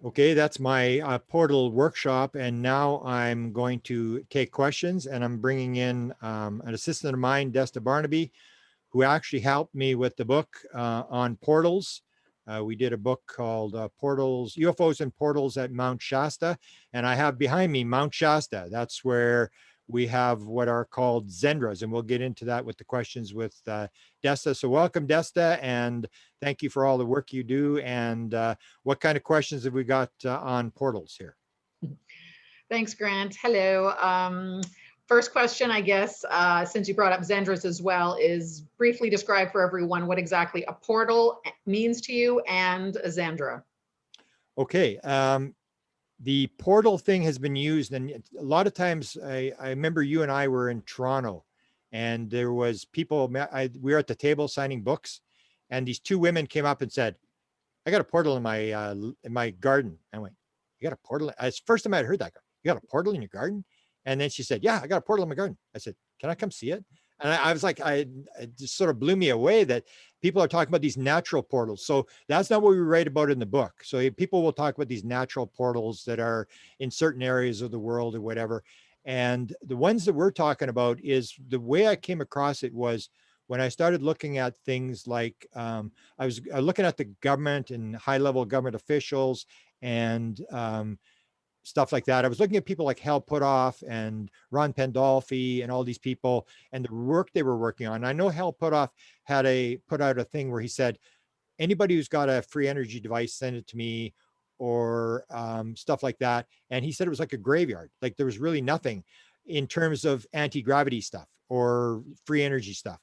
Okay, that's my portal workshop, and now I'm going to take questions, and I'm bringing in an assistant of mine, Desta Barnaby, who actually helped me with the book on portals. We did a book called Portals, UFOs and Portals at Mount Shasta, and I have behind me Mount Shasta. That's where we have what are called zendras, and we'll get into that with the questions with Desta. So welcome, Desta, and thank you for all the work you do. And what kind of questions have we got on portals here? Thanks, Grant. Hello. First question, I guess, since you brought up zendras as well, is briefly describe for everyone what exactly a portal means to you and a zendra. Okay. The portal thing has been used, and a lot of times I remember you and I were in Toronto, and there was people, we were at the table signing books, and these two women came up and said, I got a portal in my garden. I went, you got a portal? It's the first time I had heard that. You got a portal in your garden? And then she said, yeah, I got a portal in my garden. I said, can I come see it? And I was like, it just sort of blew me away that people are talking about these natural portals. So that's not what we write about in the book. So people will talk about these natural portals that are in certain areas of the world or whatever. And the ones that we're talking about is the way I came across it was when I started looking at things like I was looking at the government and high level government officials and stuff like that. I was looking at people like Hal Puthoff and Ron Pandolfi and all these people and the work they were working on. I know Hal Puthoff had put out a thing where he said, anybody who's got a free energy device, send it to me, or stuff like that. And he said it was like a graveyard. Like there was really nothing in terms of anti-gravity stuff or free energy stuff.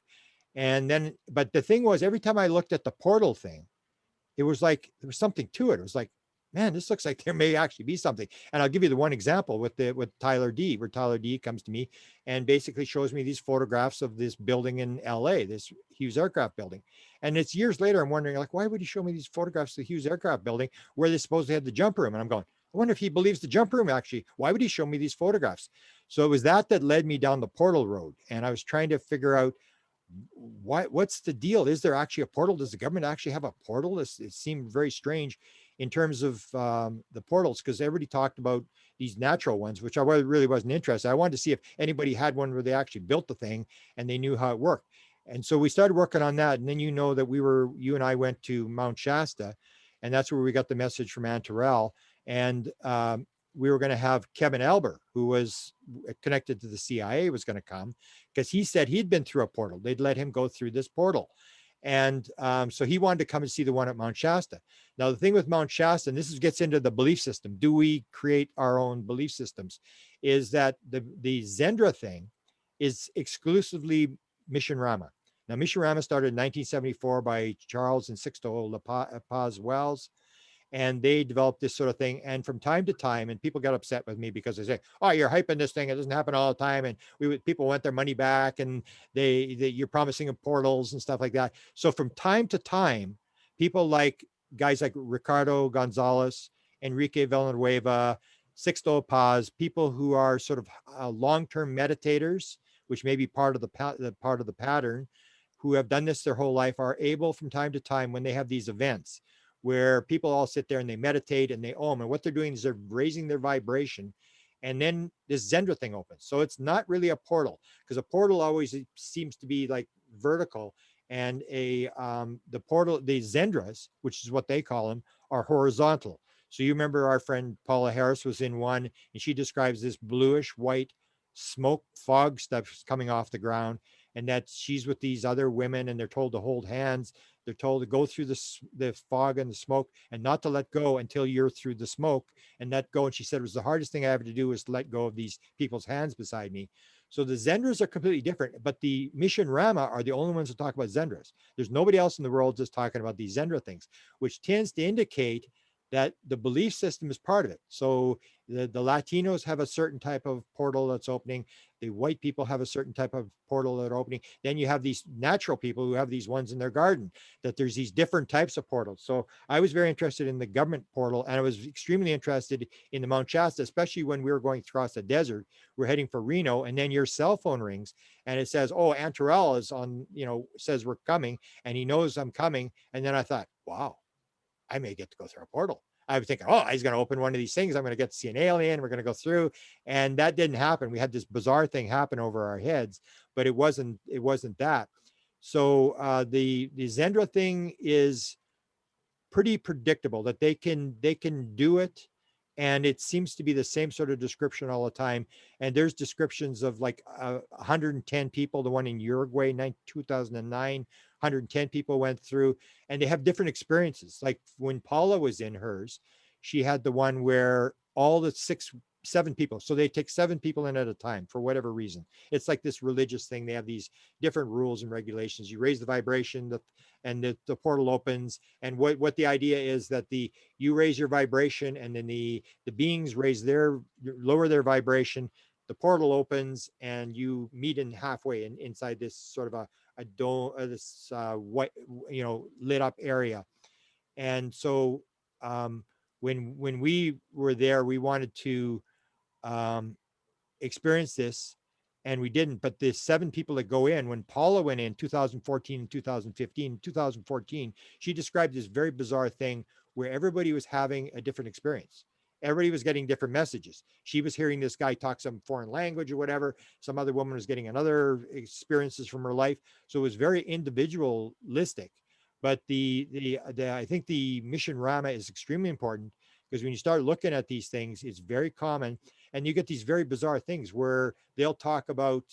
And then, but the thing was, every time I looked at the portal thing, it was like there was something to it. It was like, man, this looks like there may actually be something. And I'll give you the one example with Tyler D, where Tyler D comes to me and basically shows me these photographs of this building in LA, this Hughes Aircraft Building. And it's years later, I'm wondering, like, why would he show me these photographs of the Hughes Aircraft Building where they supposedly had the jump room? And I'm going, I wonder if he believes the jump room actually. Why would he show me these photographs? So it was that led me down the portal road. And I was trying to figure out what's the deal? Is there actually a portal? Does the government actually have a portal? It seemed very strange in terms of the portals, because everybody talked about these natural ones, which I really wasn't interested. I wanted to see if anybody had one where they actually built the thing and they knew how it worked. And so we started working on that. And then that you and I went to Mount Shasta, and that's where we got the message from Ann Terrell. And we were going to have Kevin Elber, who was connected to the CIA, was going to come because he said he'd been through a portal. They'd let him go through this portal. And so he wanted to come and see the one at Mount Shasta. Now, the thing with Mount Shasta, and this gets into the belief system, do we create our own belief systems, is that the Zendra thing is exclusively Mission Rama. Now, Mission Rama started in 1974 by Charles and Sixto La Paz Wells, and they developed this sort of thing. And from time to time, and people got upset with me because they say, "Oh, you're hyping this thing. It doesn't happen all the time." And people want their money back, and you're promising them portals and stuff like that. So from time to time, people like guys like Ricardo Gonzalez, Enrique Villanueva, Sixto Paz, people who are sort of long-term meditators, which may be part of the pattern, who have done this their whole life, are able from time to time when they have these events where people all sit there and they meditate and they om. And what they're doing is they're raising their vibration. And then this Zendra thing opens. So it's not really a portal, because a portal always seems to be like vertical. And the Zendras, which is what they call them, are horizontal. So you remember our friend Paula Harris was in one, and she describes this bluish white smoke fog stuff coming off the ground, and that she's with these other women and they're told to hold hands. They're told to go through the fog and the smoke and not to let go until you're through the smoke and let go. And she said it was the hardest thing I ever to do was to let go of these people's hands beside me. So the Zendras are completely different, but the Mission Rama are the only ones that talk about Zendras. There's nobody else in the world just talking about these Zendra things, which tends to indicate that the belief system is part of it. So the Latinos have a certain type of portal that's opening. The white people have a certain type of portal that are opening. Then you have these natural people who have these ones in their garden, that there's these different types of portals. So I was very interested in the government portal, and I was extremely interested in the Mount Shasta, especially when we were going across the desert. We're heading for Reno, and then your cell phone rings and it says, oh, Ann Terrell is on, says we're coming, and he knows I'm coming. And then I thought, wow, I may get to go through a portal. I was thinking, oh, he's going to open one of these things. I'm going to get to see an alien. We're going to go through. And that didn't happen. We had this bizarre thing happen over our heads, but it wasn't that. So the Zendra thing is pretty predictable, that they can do it, and it seems to be the same sort of description all the time. And there's descriptions of like 110 people, the one in Uruguay 2009, 110 people went through, and they have different experiences. Like when Paula was in hers, she had the one where all the 7 people, so they take 7 people in at a time for whatever reason. It's like this religious thing. They have these different rules and regulations. You raise the vibration, and the portal opens. And what the idea is that you raise your vibration, and then the beings lower their vibration. The portal opens, and you meet in halfway inside this sort of a dome, this white, lit up area. And so when we were there, we wanted to um, experience this, and we didn't. But the 7 people that go in, when Paula went in 2014 and 2015, 2014, she described this very bizarre thing where everybody was having a different experience. Everybody was getting different messages. She was hearing this guy talk some foreign language or whatever. Some other woman was getting another experiences from her life. So it was very individualistic. But I think the mission Rama is extremely important, because when you start looking at these things, it's very common. And you get these very bizarre things where they'll talk about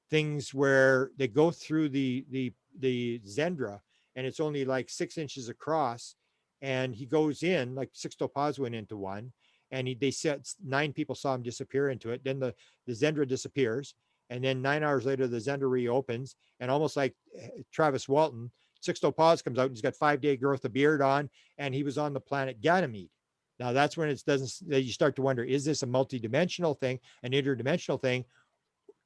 things where they go through the Zendra, and it's only like 6 inches across, and he goes in, like Sixto Paz went into one, and they said 9 people saw him disappear into it. Then the Zendra disappears, and then 9 hours later the Zendra reopens, and almost like Travis Walton, Sixto Paz comes out, and he's got 5-day growth of beard on, and he was on the planet Ganymede. Now that's when it doesn't, you start to wonder, is this a multi-dimensional thing, an interdimensional thing?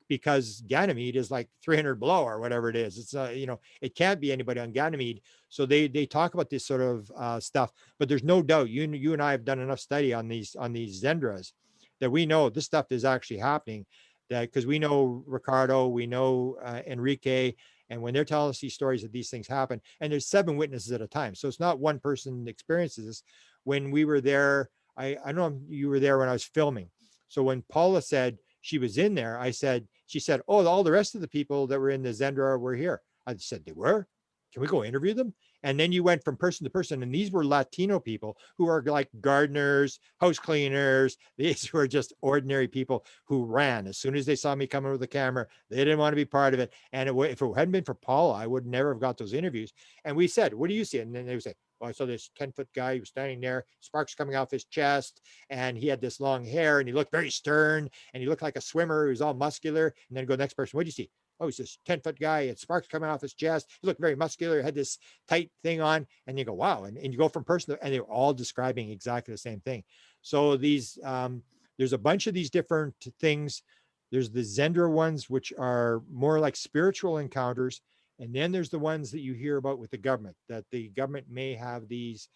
Because Ganymede is like 300 below or whatever it is. It's it can't be anybody on Ganymede. So they talk about this sort of stuff, but there's no doubt, you and I have done enough study on these Zendras that we know this stuff is actually happening. That because we know Ricardo, we know Enrique, and when they're telling us these stories that these things happen, and there's 7 witnesses at a time, so it's not one person experiences this. When we were there, I don't know if you were there when I was filming. So when Paula said she was in there, she said, oh, all the rest of the people that were in the Zendra were here. I said, they were? Can we go interview them? And then you went from person to person, and these were Latino people who are like gardeners, house cleaners. These were just ordinary people who ran as soon as they saw me coming with the camera. They didn't want to be part of it. And if it hadn't been for Paula, I would never have got those interviews. And we said, what do you see? And then they would say, well, I saw this 10-foot guy. He was standing there, sparks coming off his chest, and he had this long hair, and he looked very stern, and he looked like a swimmer. He was all muscular. And then go next person. What do you see? Oh, he's this 10-foot guy, and sparks coming off his chest. He looked very muscular, had this tight thing on. And you go, wow. And you go from person to, and they're all describing exactly the same thing. So there's a bunch of these different things. There's the Zendra ones, which are more like spiritual encounters. And then there's the ones that you hear about with the government, that the government may have these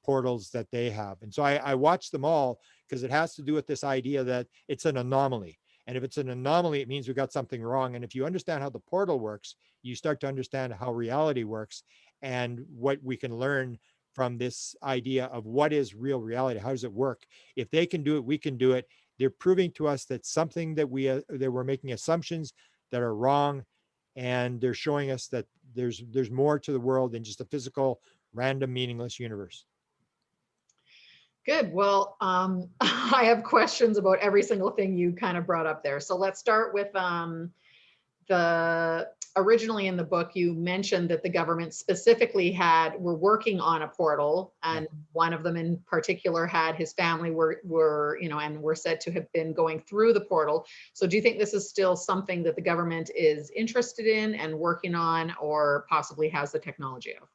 portals that they have. And so I watch them all, because it has to do with this idea that it's an anomaly. And if it's an anomaly, it means we got something wrong. And if you understand how the portal works, you start to understand how reality works, and what we can learn from this idea of what is real reality. How does it work? If they can do it, we can do it. They're proving to us that something that we're making assumptions that are wrong. And they're showing us that there's more to the world than just a physical, random, meaningless universe. Good. Well, I have questions about every single thing you kind of brought up there. So let's start with originally in the book, you mentioned that the government specifically were working on a portal, and one of them in particular had his family and were said to have been going through the portal. So do you think this is still something that the government is interested in and working on, or possibly has the technology of?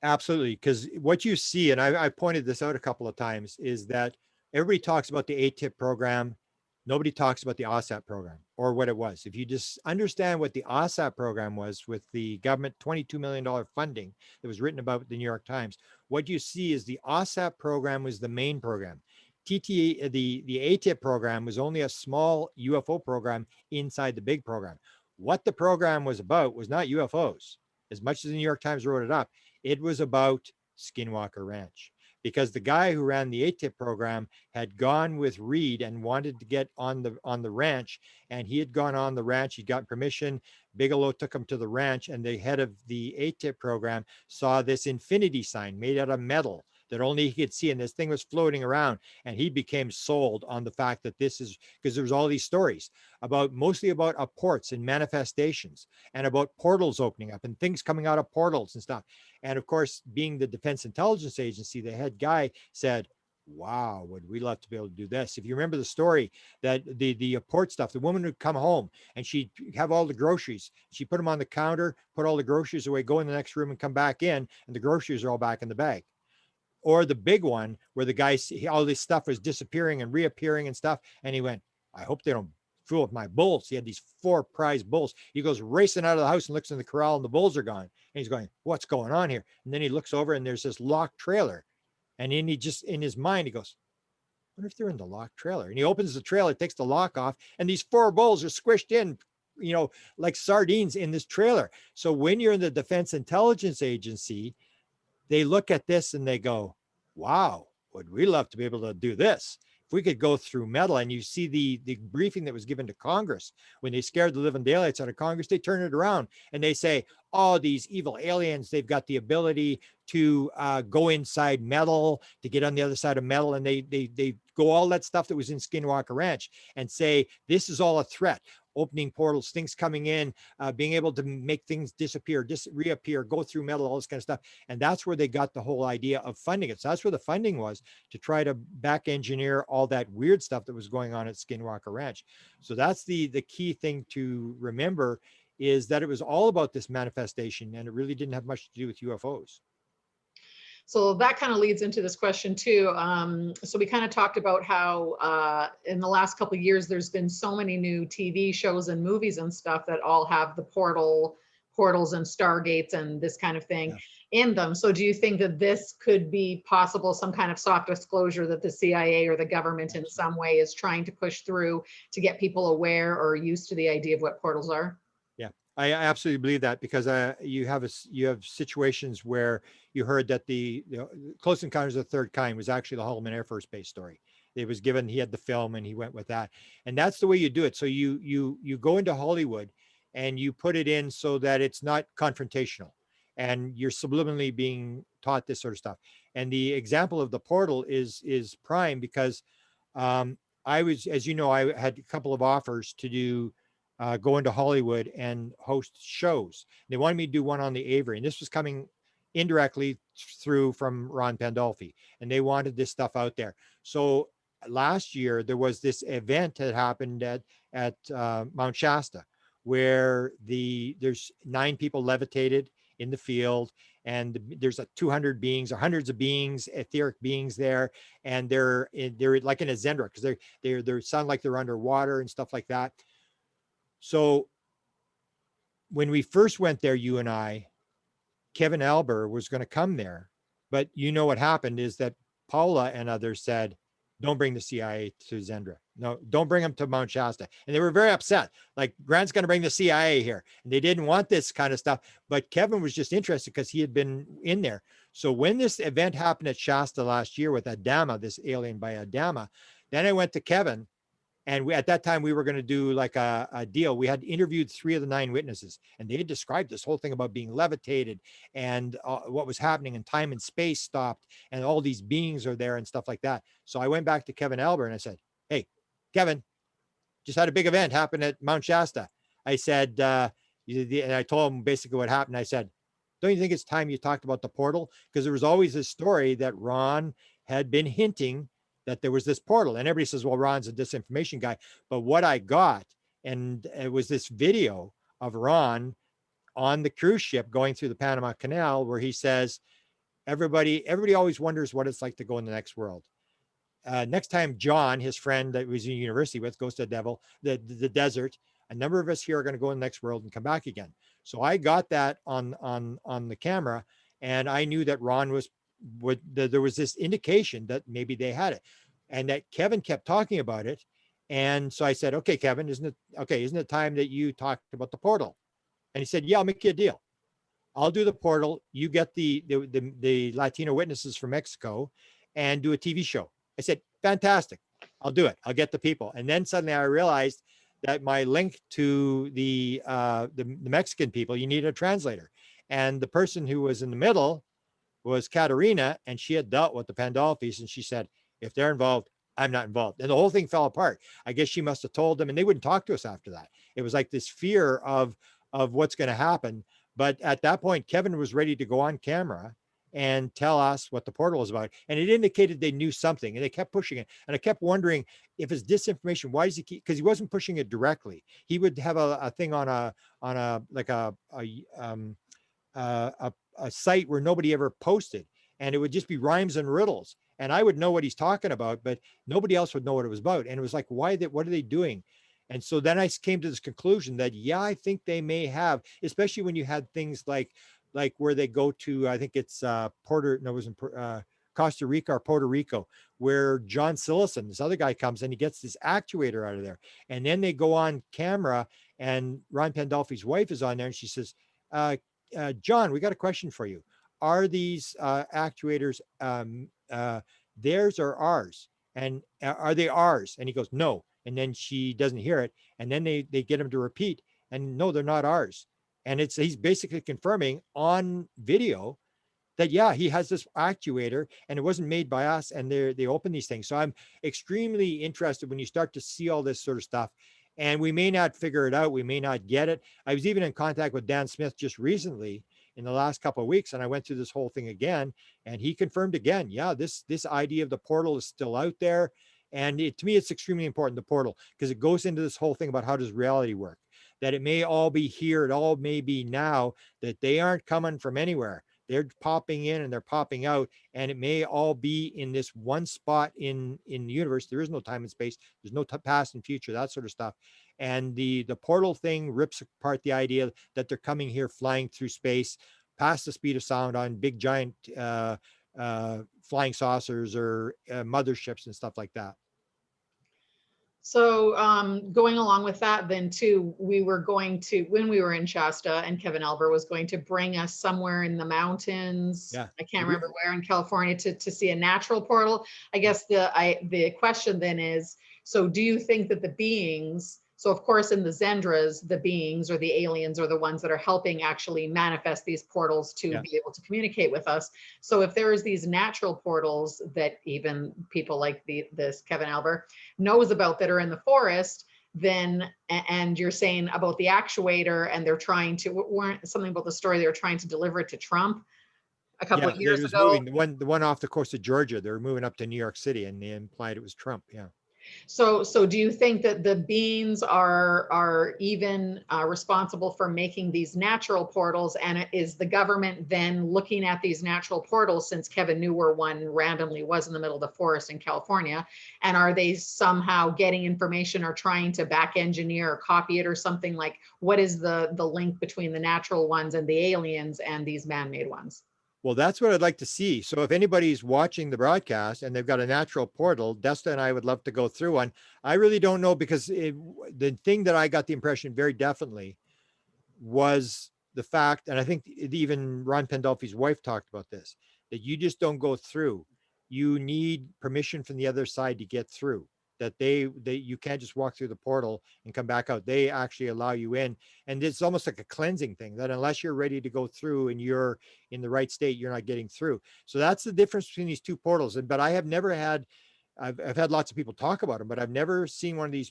Absolutely. Because what you see, and I pointed this out a couple of times, is that everybody talks about the ATIP program. Nobody talks about the OSAP program, or what it was. If you just understand what the OSAP program was, with the government $22 million funding that was written about the New York Times, what you see is the OSAP program was the main program. TTA, the ATIP program, was only a small UFO program inside the big program. What the program was about was not UFOs, as much as the New York Times wrote it up. It was about Skinwalker Ranch. because the guy who ran the ATIP program had gone with Reed and wanted to get on the ranch, and he had gone on the ranch. He got permission. Bigelow took him to the ranch, and the head of the ATIP program saw this infinity sign made out of metal that only he could see, and this thing was floating around, and he became sold on the fact that this is, because there was all these stories about, mostly about apports and manifestations, and about portals opening up and things coming out of portals and stuff. And of course, being the Defense Intelligence Agency, the head guy said, wow, would we love to be able to do this? If you remember the story, that the port stuff, the woman would come home and she'd have all the groceries. She put them on the counter, put all the groceries away, go in the next room and come back in, and the groceries are all back in the bag. Or the big one where the guy, all this stuff was disappearing and reappearing and stuff. And he went, I hope they don't fool with my bulls. He had these 4 prize bulls. He goes racing out of the house and looks in the corral, and the bulls are gone. And he's going, what's going on here? And then he looks over and there's this locked trailer. And then he just, in his mind, he goes, I wonder if they're in the locked trailer. And he opens the trailer, takes the lock off, and these 4 bulls are squished in, like sardines in this trailer. So when you're in the Defense Intelligence Agency, they look at this and they go, wow, would we love to be able to do this? If we could go through metal. And you see the briefing that was given to Congress when they scared the living daylights out of Congress, they turn it around and they say, oh, these evil aliens, they've got the ability to go inside metal, to get on the other side of metal. And they go all that stuff that was in Skinwalker Ranch and say, this is all a threat. Opening portals, things coming in, being able to make things disappear, reappear, go through metal, all this kind of stuff. And that's where they got the whole idea of funding it. So that's where the funding was, to try to back engineer all that weird stuff that was going on at Skinwalker Ranch. So that's the key thing to remember, is that it was all about this manifestation, and it really didn't have much to do with UFOs. So that kind of leads into this question too. So we kind of talked about how in the last couple of years, there's been so many new TV shows and movies and stuff that all have the portals and stargates and this kind of thing in them. So do you think that this could be possible, some kind of soft disclosure that the CIA or the government in some way is trying to push through to get people aware or used to the idea of what portals are? Yeah, I absolutely believe that, because you have situations where you heard that the Close Encounters of the Third Kind was actually the Holloman Air Force Base story. It was given, he had the film and he went with that. And that's the way you do it. So you go into Hollywood and you put it in so that it's not confrontational, and you're subliminally being taught this sort of stuff. And the example of the portal is prime, because I was, as you know, I had a couple of offers to do go into Hollywood and host shows. They wanted me to do one on the Avery, and this was coming indirectly through from Ron Pandolfi, and they wanted this stuff out there. So last year there was this event that happened at Mount Shasta, where there's 9 people levitated in the field, and there's 200 beings or hundreds of beings, etheric beings there, and they're like in a Zendra, because they sound like they're underwater and stuff like that. So when we first went there, you and I, Kevin Albert was going to come there, but you know what happened is that Paula and others said, don't bring the CIA to Zendra. No, don't bring them to Mount Shasta. And they were very upset. Like, Grant's going to bring the CIA here. And they didn't want this kind of stuff. But Kevin was just interested because he had been in there. So when this event happened at Shasta last year with Adama, this alien by Adama, then I went to Kevin. And at that time, we were going to do like a deal. We had interviewed 3 of the 9 witnesses, and they had described this whole thing about being levitated and what was happening, and time and space stopped, and all these beings are there and stuff like that. So I went back to Kevin Albert and I said, hey, Kevin, just had a big event happen at Mount Shasta. I said, and I told him basically what happened. I said, don't you think it's time you talked about the portal? Because there was always this story that Ron had been hinting that there was this portal, and everybody says, well, Ron's a disinformation guy. But what I got, and it was this video of Ron on the cruise ship going through the Panama Canal, where he says, everybody always wonders what it's like to go in the next world. Next time John, his friend that was in university with, goes to the desert, a number of us here are going to go in the next world and come back again. So I got that on the camera, and I knew that Ron was, there was this indication that maybe they had it, and that Kevin kept talking about it. And so I said, okay, Kevin, isn't it time that you talked about the portal? And he said, yeah, I'll make you a deal. I'll do the portal. You get the Latino witnesses from Mexico, and do a TV show. I said, fantastic. I'll do it. I'll get the people. And then suddenly I realized that my link to the Mexican people, you need a translator. And the person who was in the middle was Katerina, and she had dealt with the Pandolfis, and she said, if they're involved, I'm not involved. And the whole thing fell apart. I guess she must have told them, and they wouldn't talk to us after that. It was like this fear of what's going to happen. But at that point, Kevin was ready to go on camera and tell us what the portal was about. And it indicated they knew something, and they kept pushing it. And I kept wondering if it's disinformation, why does he keep, because he wasn't pushing it directly. He would have a thing on a like a site where nobody ever posted, and it would just be rhymes and riddles, and I would know what he's talking about, but nobody else would know what it was about. And it was like, what are they doing? And so then I came to this conclusion that, yeah, I think they may have, especially when you had things like where they go to, I think it's Costa Rica or Puerto Rico, where John Sillison, this other guy, comes and he gets this actuator out of there. And then they go on camera, and Ron Pandolfi's wife is on there, and she says, John, we got a question for you. Are these actuators theirs or ours? And are they ours? And he goes, no. And then she doesn't hear it. And then they get him to repeat, and no, they're not ours. And he's basically confirming on video that, yeah, he has this actuator and it wasn't made by us, and they open these things. So I'm extremely interested when you start to see all this sort of stuff, and we may not figure it out. We may not get it. I was even in contact with Dan Smith just recently in the last couple of weeks, and I went through this whole thing again, and he confirmed again, yeah, this idea of the portal is still out there. And to me, it's extremely important, the portal, because it goes into this whole thing about how does reality work, that it may all be here, it all may be now, that they aren't coming from anywhere. They're popping in and they're popping out, and it may all be in this one spot in the universe. There is no time and space. There's no past and future, that sort of stuff. And the portal thing rips apart the idea that they're coming here flying through space past the speed of sound on big giant flying saucers or motherships and stuff like that. So going along with that, then too, we were going to, when we were in Shasta, and Kevin Elber was going to bring us somewhere in the mountains. Yeah. I can't remember where in California to see a natural portal. I guess the question then is, so do you think that the beings, so of course in the Zendras, the beings or the aliens are the ones that are helping actually manifest these portals to be able to communicate with us. So if there is these natural portals that even people like this Kevin Elber knows about that are in the forest, then, and you're saying about the actuator, and they're trying to, weren't something about the story, they were trying to deliver it to Trump a couple of years ago. Moving, the one off the coast of Georgia, they were moving up to New York City, and they implied it was Trump. Yeah. So do you think that the beings are even responsible for making these natural portals? And is the government then looking at these natural portals, since Kevin knew where one randomly was in the middle of the forest in California? And are they somehow getting information or trying to back engineer or copy it or something? Like, what is the link between the natural ones and the aliens and these man-made ones? Well, that's what I'd like to see. So if anybody's watching the broadcast and they've got a natural portal, Desta and I would love to go through one. I really don't know, because the thing that I got the impression very definitely was the fact, and I think even Ron Pandolfi's wife talked about this, that you just don't go through. You need permission from the other side to get through. That you can't just walk through the portal and come back out. They actually allow you in, and it's almost like a cleansing thing, that unless you're ready to go through and you're in the right state, you're not getting through. So that's the difference between these two portals. But I have never had, I've had lots of people talk about them, but I've never seen one of these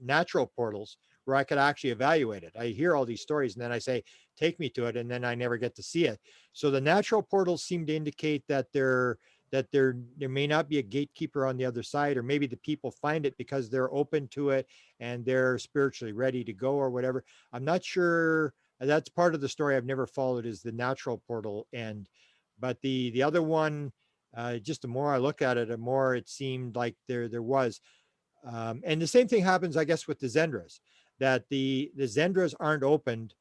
natural portals where I could actually evaluate it. I hear all these stories, and then I say, take me to it, and then I never get to see it. So the natural portals seem to indicate that there may not be a gatekeeper on the other side, or maybe the people find it because they're open to it and they're spiritually ready to go or whatever. I'm not sure. That's part of the story I've never followed, is the natural portal end. But the other one, just the more I look at it, the more it seemed like there was. And the same thing happens, I guess, with the Zendras, that the Zendras aren't opened.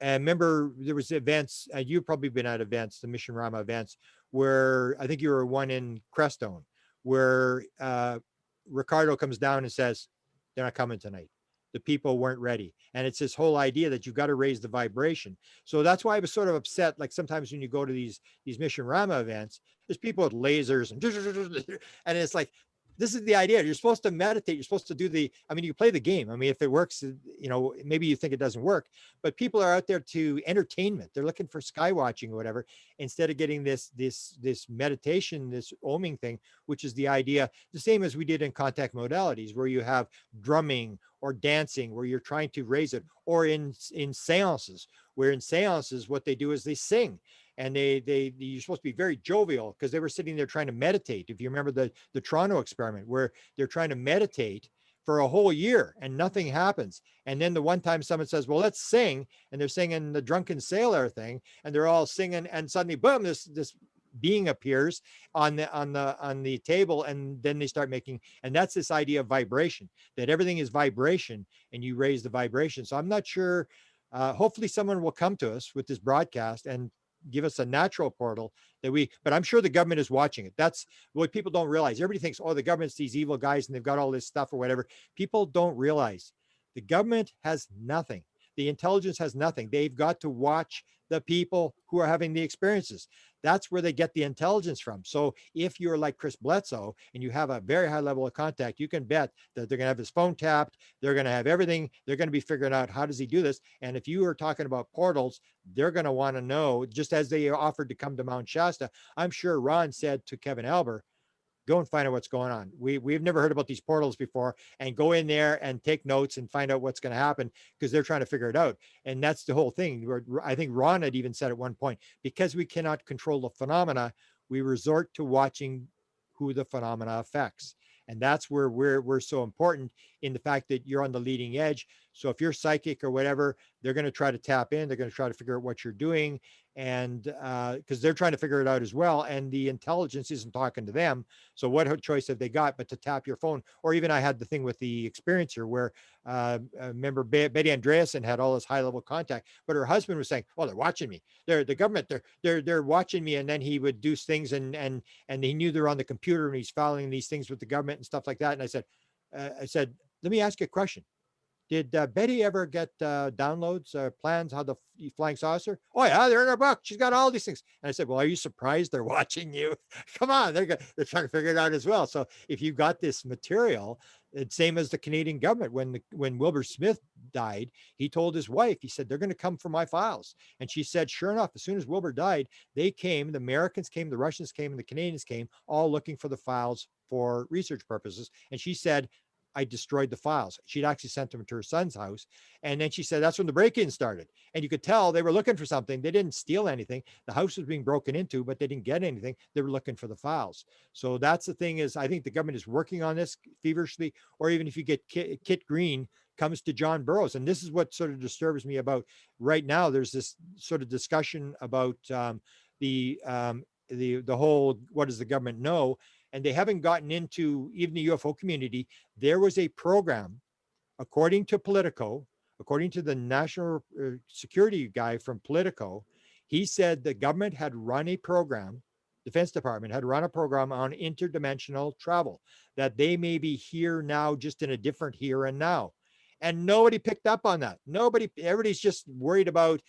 And remember, there was events, you've probably been at events, the Mission Rama events, where I think you were one in Crestone, where Ricardo comes down and says, they're not coming tonight. the people weren't ready. And it's this whole idea that you've got to raise the vibration. So that's why I was sort of upset. Like sometimes when you go to these Mission Rama events, there's people with lasers and it's like, this is the idea. You're supposed to meditate. You're supposed to do I mean, you play the game. I mean, if it works, maybe you think it doesn't work, but people are out there to entertainment. They're looking for sky watching or whatever, instead of getting this meditation, this oming thing, which is the idea, the same as we did in contact modalities, where you have drumming or dancing, where you're trying to raise it, or in seances, where in seances, what they do is they sing. And you're supposed to be very jovial, because they were sitting there trying to meditate. If you remember the Toronto experiment, where they're trying to meditate for a whole year and nothing happens. And then the one time someone says, well, let's sing. And they're singing the Drunken Sailor thing, and they're all singing, and suddenly, boom, this being appears on the table, and then they start making, and that's this idea of vibration, that everything is vibration, and you raise the vibration. So I'm not sure, hopefully someone will come to us with this broadcast and give us a natural portal but I'm sure the government is watching it. That's what people don't realize. Everybody thinks, oh, the government's these evil guys and they've got all this stuff or whatever. People don't realize the government has nothing. The intelligence has nothing. They've got to watch the people who are having the experiences. That's where they get the intelligence from. So if you're like Chris Bledsoe and you have a very high level of contact, you can bet that they're going to have his phone tapped. They're going to have everything. They're going to be figuring out, how does he do this? And if you are talking about portals, they're going to want to know, just as they offered to come to Mount Shasta. I'm sure Ron said to Kevin Albert, go and find out what's going on. We've never heard about these portals before, and go in there and take notes and find out what's going to happen, because they're trying to figure it out. And that's the whole thing. I think Ron had even said at one point, because we cannot control the phenomena, we resort to watching who the phenomena affects. And that's where we're so important, in the fact that you're on the leading edge. So if you're psychic or whatever, they're going to try to tap in. They're going to try to figure out what you're doing. And because they're trying to figure it out as well. And the intelligence isn't talking to them. So what choice have they got but to tap your phone? Or even I had the thing with the experiencer where remember Betty Andreasen had all this high level contact, but her husband was saying, oh, they're watching me. They're the government. They're watching me. And then he would do things and he knew they're on the computer, and he's following these things with the government and stuff like that. And I said, let me ask you a question. Did Betty ever get downloads or plans how the flying saucer? Oh yeah, they're in her book. She's got all these things. And I said, well, are you surprised they're watching you? Come on, they're trying to figure it out as well. So if you've got this material, it's same as the Canadian government. When Wilbur Smith died, he told his wife, he said, they're going to come for my files. And she said, sure enough, as soon as Wilbur died, they came, the Americans came, the Russians came, and the Canadians came, all looking for the files for research purposes. And she said, I destroyed the files. She'd actually sent them to her son's house. And then she said, that's when the break-in started. And you could tell they were looking for something. They didn't steal anything. The house was being broken into, but they didn't get anything. They were looking for the files. So that's the thing, is I think the government is working on this feverishly. Or even if you get Kit Green comes to John Burroughs. And this is what sort of disturbs me about right now. There's this sort of discussion about the whole, what does the government know? And they haven't gotten into even the UFO community. There was a program, according to Politico, according to the national security guy from Politico, he said the government had run a program, Defense Department had run a program on interdimensional travel, that they may be here now, just in a different here and now. And nobody picked up on that. Everybody's just worried about,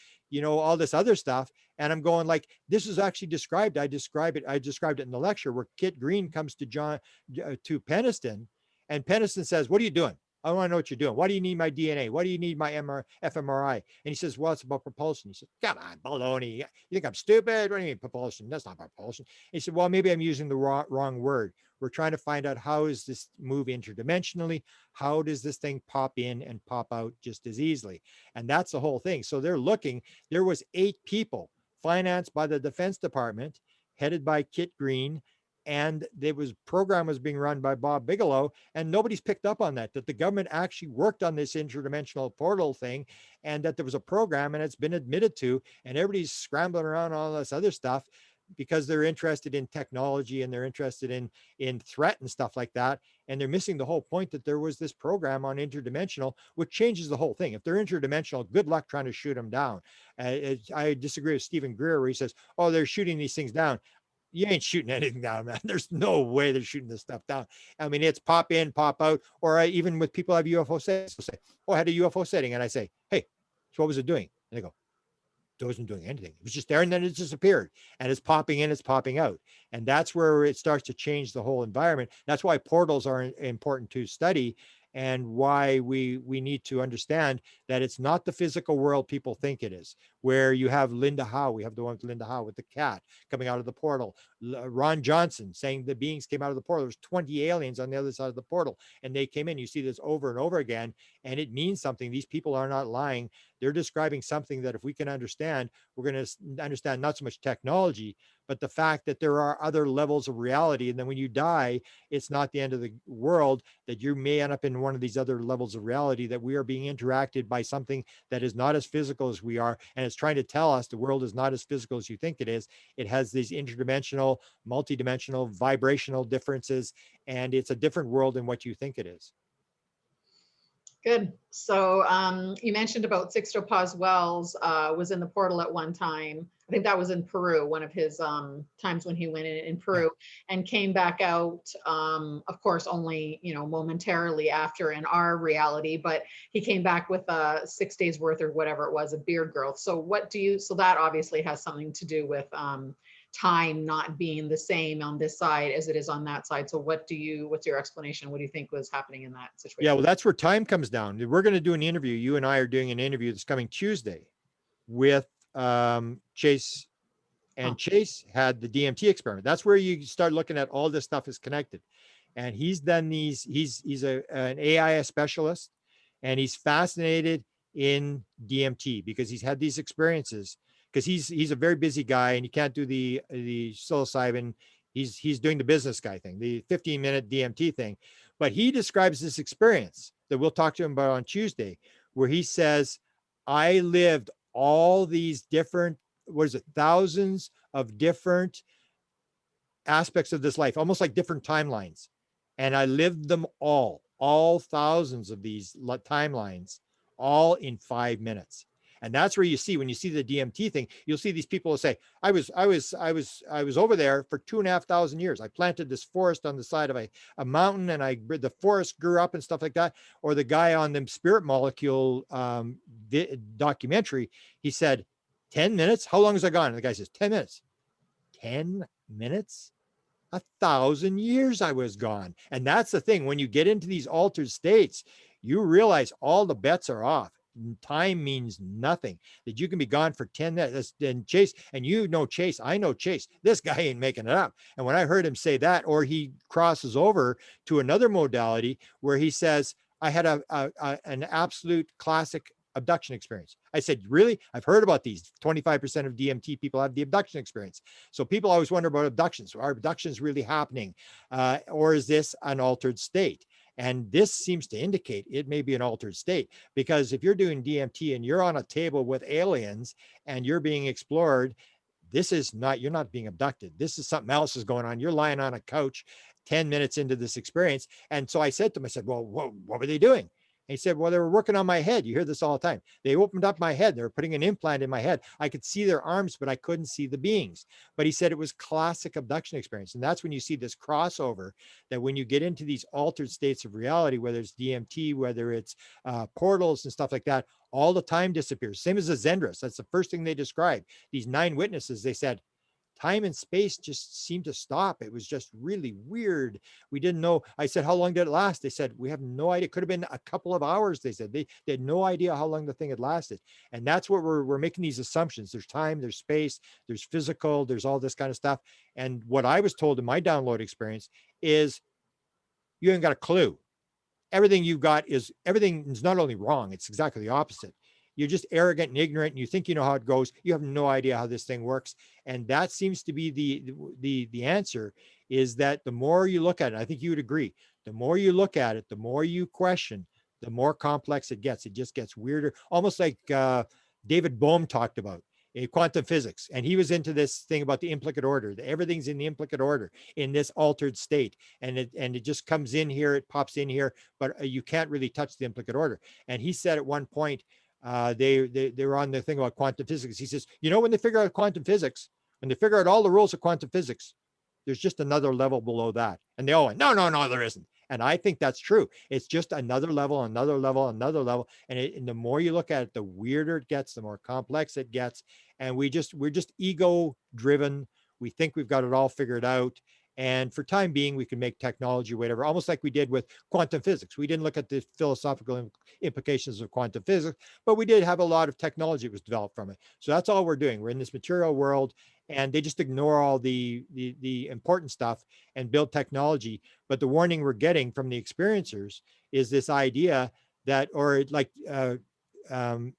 all this other stuff. And I'm going like, this is actually described. I described it in the lecture, where Kit Green comes to to Peniston, and Peniston says, what are you doing? I want to know what you're doing. Why do you need my DNA? Why do you need my fMRI? And he says, well, it's about propulsion. He said, come on, baloney. You think I'm stupid? What do you mean propulsion? That's not propulsion. And he said, well, maybe I'm using the wrong word. We're trying to find out, how is this move interdimensionally? How does this thing pop in and pop out just as easily? And that's the whole thing. So they're looking, there was 8 people financed by the Defense Department, headed by Kit Green, and program was being run by Bob Bigelow, and nobody's picked up on that the government actually worked on this interdimensional portal thing, and that there was a program, and it's been admitted to, and everybody's scrambling around all this other stuff because they're interested in technology, and they're interested in threat and stuff like that. And they're missing the whole point, that there was this program on interdimensional, which changes the whole thing. If they're interdimensional, good luck trying to shoot them down. I disagree with Stephen Greer, where he says, oh, they're shooting these things down. you ain't shooting anything down, man. There's no way they're shooting this stuff down. I mean, it's pop in, pop out, or even with people have UFO sightings, they'll say, "Oh, I had a UFO sighting," and I say, "Hey, so what was it doing?" And they go, "It wasn't doing anything. It was just there, and then it disappeared, and it's popping in, it's popping out." And that's where it starts to change the whole environment. That's why portals are important to study, and why we need to understand that it's not the physical world people think it is, where you have Linda Howe. We have the one with Linda Howe with the cat coming out of the portal. Ron Johnson saying the beings came out of the portal. There's 20 aliens on the other side of the portal, and they came in. You see this over and over again, and it means something. These people are not lying. They're describing something that if we can understand, we're going to understand not so much technology, but the fact that there are other levels of reality. And then when you die, it's not the end of the world, that you may end up in one of these other levels of reality, that we are being interacted by something that is not as physical as we are. And it's trying to tell us the world is not as physical as you think it is. It has these interdimensional, multidimensional, vibrational differences, and it's a different world than what you think it is. Good. So you mentioned about Sixto Paz Wells was in the portal at one time. I think that was in Peru, one of his times when he went in Peru and came back out, of course, only, momentarily after in our reality, but he came back with 6 days worth or whatever it was of beard growth. So so that obviously has something to do with time not being the same on this side as it is on that side. So what's your explanation? What do you think was happening in that situation? Yeah, well, that's where time comes down. We're going to do an interview. You and I are doing an interview that's coming Tuesday with Chase, and Chase had the DMT experiment. That's where you start looking at all this stuff is connected. And he's done these, he's an AI specialist, and he's fascinated in DMT because he's had these experiences, because he's a very busy guy and he can't do the psilocybin. He's doing the business guy thing, the 15-minute DMT thing. But he describes this experience that we'll talk to him about on Tuesday, where he says, I lived all these different, thousands of different aspects of this life, almost like different timelines. And I lived them all thousands of these timelines, all in 5 minutes. And that's where you see, when you see the DMT thing, you'll see these people will say, I was over there for 2,500 years. I planted this forest on the side of a mountain, and the forest grew up and stuff like that. Or the guy on the Spirit Molecule documentary, he said, 10 minutes? How long has I gone? And the guy says, 10 minutes. 10 minutes? 1,000 years I was gone. And that's the thing. When you get into these altered states, you realize all the bets are off. Time means nothing, that you can be gone for 10 minutes. And Chase, and Chase, I know Chase, this guy ain't making it up. And when I heard him say that, or he crosses over to another modality where he says, I had an absolute classic abduction experience. I said, really? I've heard about these. 25% of DMT people have the abduction experience. So people always wonder about abductions. Are abductions really happening? Or is this an altered state? And this seems to indicate it may be an altered state, because if you're doing DMT and you're on a table with aliens and you're being explored, you're not being abducted. This is something else is going on. You're lying on a couch 10 minutes into this experience. And so I said to him, I said, well, what were they doing? And he said, well, they were working on my head. You hear this all the time. They opened up my head. They were putting an implant in my head. I could see their arms, but I couldn't see the beings. But he said it was classic abduction experience. And that's when you see this crossover, that when you get into these altered states of reality, whether it's DMT, whether it's portals and stuff like that, all the time disappears. Same as the Zendras. That's the first thing they described. These 9 witnesses, they said, time and space just seemed to stop. It was just really weird. We didn't know. I said, how long did it last? They said, we have no idea. It could have been a couple of hours. They said they had no idea how long the thing had lasted. And that's what we're making these assumptions. There's time, there's space, there's physical, there's all this kind of stuff. And what I was told in my download experience is, you ain't got a clue. Everything is not only wrong, it's exactly the opposite. You're just arrogant and ignorant, and you think you know how it goes. You have no idea how this thing works. And that seems to be the answer, is that the more you look at it, I think you would agree, the more you look at it, the more you question, the more complex it gets. It just gets weirder, almost like David Bohm talked about quantum physics. And he was into this thing about the implicate order. Everything's in the implicate order in this altered state. And it just comes in here, it pops in here, but you can't really touch the implicate order. And he said at one point, they were on the thing about quantum physics. He says, when they figure out quantum physics, when they figure out all the rules of quantum physics, There's just another level below that. And they all went, no, no, no, there isn't. And I think that's true. It's just another level, another level, another level. And the more you look at it, the weirder it gets, the more complex it gets. And we're just ego driven. We think we've got it all figured out. And for time being, we can make technology, whatever, almost like we did with quantum physics. We didn't look at the philosophical implications of quantum physics, but we did have a lot of technology that was developed from it. So that's all we're doing. We're in this material world, and they just ignore all the important stuff and build technology. But the warning we're getting from the experiencers is this idea that, or like um,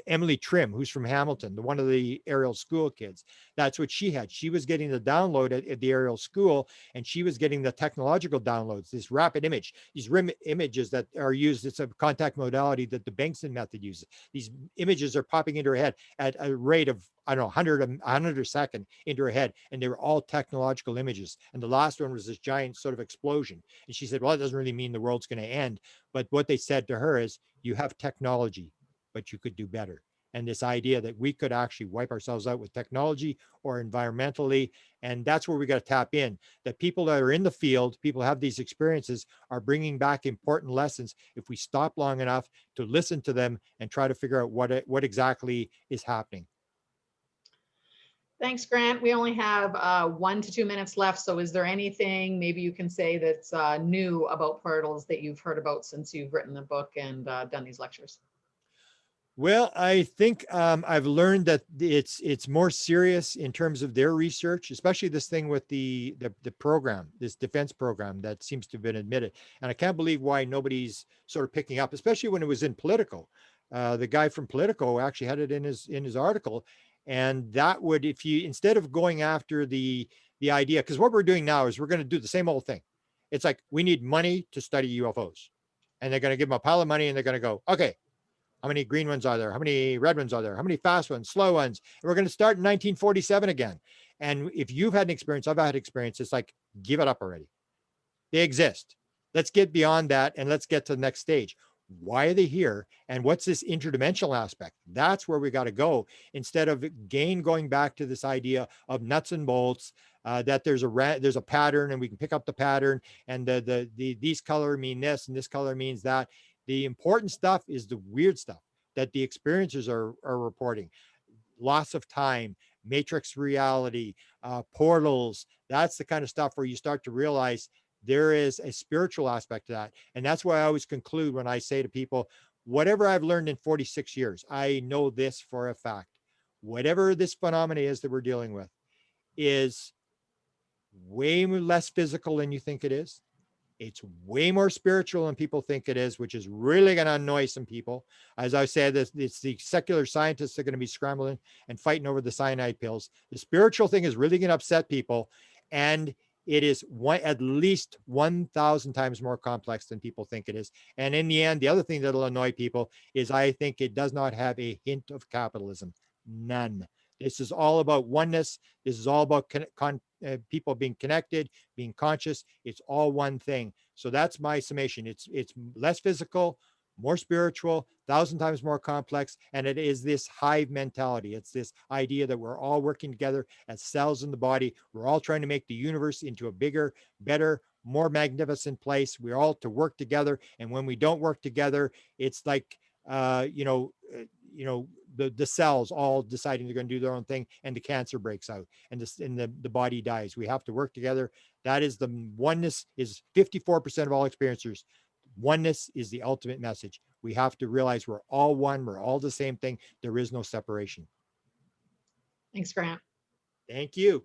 Emily Trim, who's from Hamilton, the one of the Ariel School kids. That's what she had. She was getting the download at the Ariel School, and she was getting the technological downloads, this rapid image, these RIM images that are used. It's a contact modality that the Bankston method uses. These images are popping into her head at a rate of, I don't know, 100 a second into her head. And they were all technological images. And the last one was this giant sort of explosion. And she said, well, it doesn't really mean the world's going to end. But what they said to her is, you have technology, but you could do better. And this idea that we could actually wipe ourselves out with technology or environmentally. And that's where we got to tap in, that people that are in the field, people who have these experiences, are bringing back important lessons if we stop long enough to listen to them and try to figure out what exactly is happening. Thanks, Grant. We only have 1 to 2 minutes left. So is there anything maybe you can say that's new about portals that you've heard about since you've written the book and done these lectures? Well, I think I've learned that it's more serious in terms of their research, especially this thing with the program, this defense program that seems to have been admitted. And I can't believe why nobody's sort of picking up, especially when it was in Politico. The guy from Politico actually had it in his article, and that would, if you, instead of going after the idea, because what we're doing now is we're going to do the same old thing. It's like, we need money to study UFOs, and they're going to give them a pile of money, and they're going to go, okay, how many green ones are there? How many red ones are there? How many fast ones, slow ones? And we're going to start in 1947 again. And if you've had an experience, I've had experience, it's like, give it up already. They exist. Let's get beyond that and let's get to the next stage. Why are they here? And what's this interdimensional aspect? That's where we got to go, instead of going back to this idea of nuts and bolts, that there's a pattern and we can pick up the pattern, and these color mean this and this color means that. The important stuff is the weird stuff that the experiencers are reporting. Loss of time, matrix reality, portals. That's the kind of stuff where you start to realize there is a spiritual aspect to that. And that's why I always conclude when I say to people, whatever I've learned in 46 years, I know this for a fact. Whatever this phenomena is that we're dealing with is way less physical than you think it is. It's way more spiritual than people think it is, which is really going to annoy some people. As I said, it's the secular scientists that are going to be scrambling and fighting over the cyanide pills. The spiritual thing is really going to upset people. And it is at least 1,000 times more complex than people think it is. And in the end, the other thing that'll annoy people is I think it does not have a hint of capitalism. None. This is all about oneness. This is all about people being connected, being conscious. It's all one thing. So that's my summation. It's less physical, more spiritual, 1,000 times more complex, and it is this hive mentality. It's this idea that we're all working together as cells in the body. We're all trying to make the universe into a bigger, better, more magnificent place. We're all to work together, and when we don't work together, it's like the cells all deciding they're going to do their own thing, and the cancer breaks out, and the body dies. We have to work together. That is the oneness. Is 54% of all experiencers. Oneness is the ultimate message. We have to realize we're all one. We're all the same thing. There is no separation. Thanks, Grant. Thank you.